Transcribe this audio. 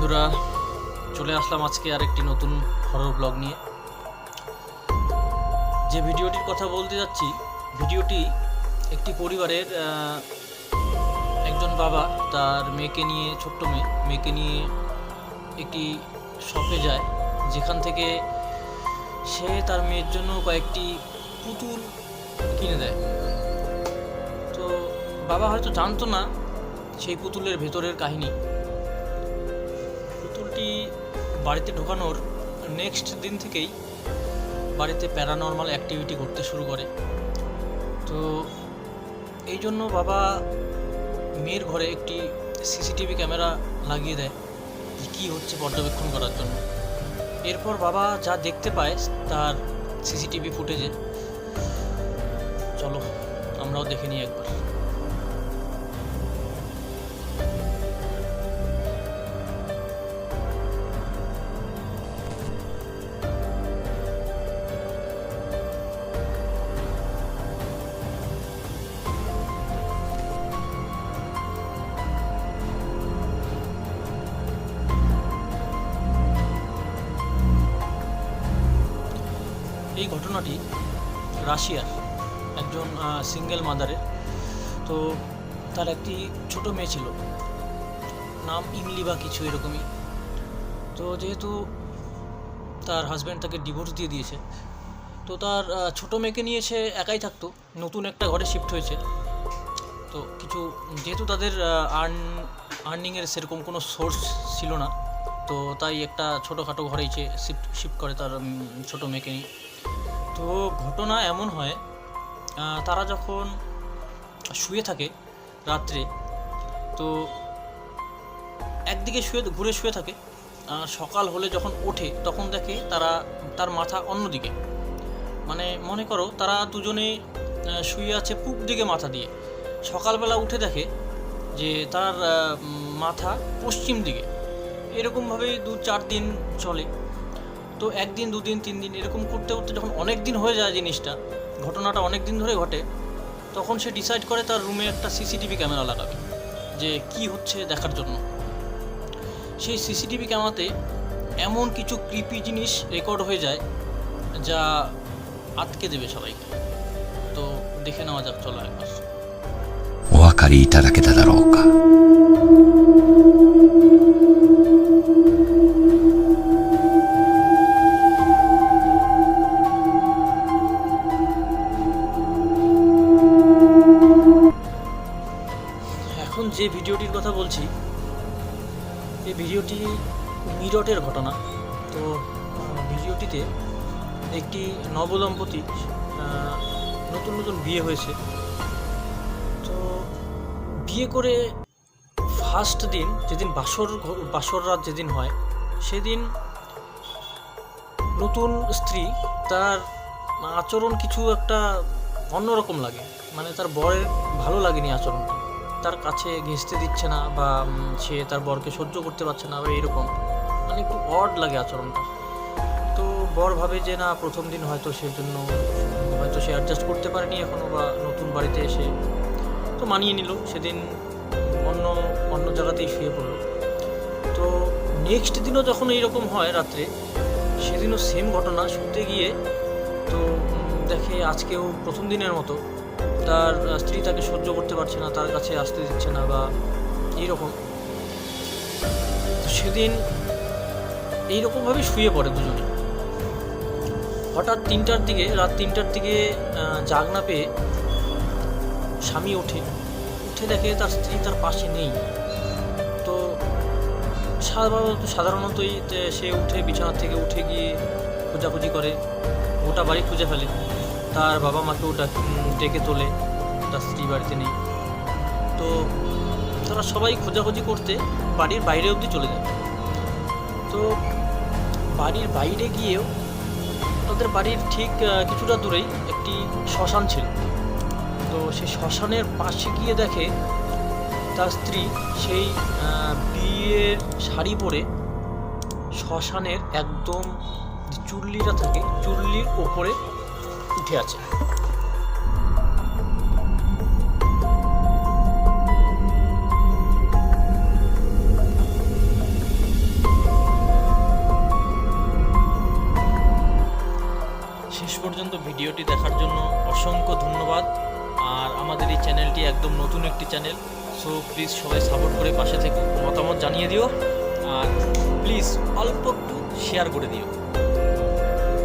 বন্ধুরা, চলে আসলাম আজকে আরেকটি নতুন হরর ব্লগ নিয়ে। যে ভিডিওটির কথা বলতে যাচ্ছি, ভিডিওটি একটি পরিবারের একজন বাবা তার মেয়েকে নিয়ে, ছোট্ট মেয়েকে নিয়ে একটি শপে যায়, যেখান থেকে সে তার মেয়ের জন্য কয়েকটি পুতুল কিনে দেয়। তো বাবা হয়তো জানতো না সেই পুতুলের ভেতরের কাহিনী। পুতুলটি বাড়িতে ঢোকানোর নেক্সট দিন থেকেই বাড়িতে প্যারানর্মাল অ্যাক্টিভিটি করতে শুরু করে। তো এই জন্য বাবা মেয়ের ঘরে একটি সিসিটিভি ক্যামেরা লাগিয়ে দেয় কী হচ্ছে পর্যবেক্ষণ করার জন্য। এরপর বাবা যা দেখতে পায় তার সিসিটিভি ফুটেজে, চলো আমরাও দেখে নিই একবার। এই ঘটনাটি রাশিয়ার একজন সিঙ্গেল মাদারের। তো তার একটি ছোট মেয়ে ছিল, নাম ইমলি বা কিছু এরকমই। তো যেহেতু তার হাজব্যান্ড তাকে ডিভোর্স দিয়ে দিয়েছে, তো তার ছোট মেয়েকে নিয়ে সে একাই থাকতো, নতুন একটা ঘরে শিফট হয়েছে। তো কিছু যেহেতু তাদের আর্নিংয়ের সেরকম কোনো সোর্স ছিল না, তো তাই একটা ছোটোখাটো ঘরেই সে শিফট করে তার ছোট মেয়েকে নিয়ে। তো ঘটনা এমন হয়, তারা যখন শুয়ে থাকে রাত্রে, তো একদিকে ঘুরে শুয়ে থাকে, সকাল হলে যখন ওঠে তখন দেখে তার মাথা অন্যদিকে। মানে মনে করো তারা দুজনে শুয়ে আছে পূব দিকে মাথা দিয়ে। সকালবেলা উঠে দেখে যে তার মাথা পশ্চিম দিকে। এরকমভাবেই 2-4 দিন চলে। তো 1 দিন 2 দিন 3 দিন এরকম করতে করতে যখন অনেক দিন হয়ে যায়, ঘটনাটা অনেক দিন ধরে ঘটে, তখন সে ডিসাইড করে তার রুমে একটা সিসিটিভি ক্যামেরা লাগাবে, যে কি হচ্ছে দেখার জন্য। সেই সিসিটিভি ক্যামেরাতে এমন কিছু ক্রিপি জিনিস রেকর্ড হয়ে যায় যা আটকে দেবে সবাইকে। তো দেখে নেওয়া যাক, চলো একবার। お分かりいただけただろうか。এখন যে ভিডিওটির কথা বলছি, এই ভিডিওটি মিরটের ঘটনা। তো ভিডিওটিতে একটি নবদম্পতি, নতুন বিয়ে হয়েছে। তো বিয়ে করে ফার্স্ট দিন, যেদিন বাসর রাত যেদিন হয়, সেদিন নতুন স্ত্রী তার আচরণ কিছু একটা অন্যরকম লাগে। মানে তার বরের ভালো লাগেনি আচরণটা, তার কাছে ঘেঁষতে দিচ্ছে না, বা সে তার বরকে সহ্য করতে পারছে না, বা এরকম মানে একটু অড লাগে আচরণটা। তো বর ভাবে যে না, প্রথম দিন হয়তো সেজন্য হয়তো সে অ্যাডজাস্ট করতে পারেনি এখনও, বা নতুন বাড়িতে এসে তো মানিয়ে নিল। সেদিন অন্য জায়গাতেই শুয়ে পড়লো। তো নেক্সট দিনও যখন এইরকম হয় রাত্রে, সেদিনও সেম ঘটনা। শুতে গিয়ে তো দেখে আজকেও প্রথম দিনের মতো তার স্ত্রী তাকে সহ্য করতে পারছে না, তার কাছে আসতে দিচ্ছে না, বা এইরকম। সেদিন এইরকমভাবে শুয়ে পড়ে দুজনে। হঠাৎ রাত 3টার দিকে জাগ না পেয়ে স্বামী উঠে দেখে তার স্ত্রী তার পাশে নেই। তো সাধারণতই সে উঠে বিছানা থেকে উঠে গিয়ে খোঁজাখুঁজি করে, গোটা বাড়ি খুঁজে ফেলে। তার বাবা মাকেও ডেকে তোলে, তার স্ত্রী বাড়িতে নেই। তো তারা সবাই খোঁজাখুঁজি করতে বাড়ির বাইরে অবধি চলে যায়। তো বাড়ির বাইরে গিয়েও তাদের বাড়ির ঠিক কিছুটা দূরেই একটি শ্মশান ছিল। তো সেই শ্মশানের পাশে গিয়ে দেখে তার স্ত্রী সেই বিয়ের শাড়ি পরে শ্মশানের একদম চুল্লিটা থাকে, চুল্লির ওপরে উঠে আছে। শেষ পর্যন্ত ভিডিওটি দেখার জন্য অসংখ্য ধন্যবাদ। আর আমাদের এই চ্যানেলটি একদম নতুন একটি চ্যানেল, সো প্লিজ সবাই সাপোর্ট করে পাশে থেকে মতামত জানিয়ে দিও, আর প্লিজ অল্প একটু শেয়ার করে দিও।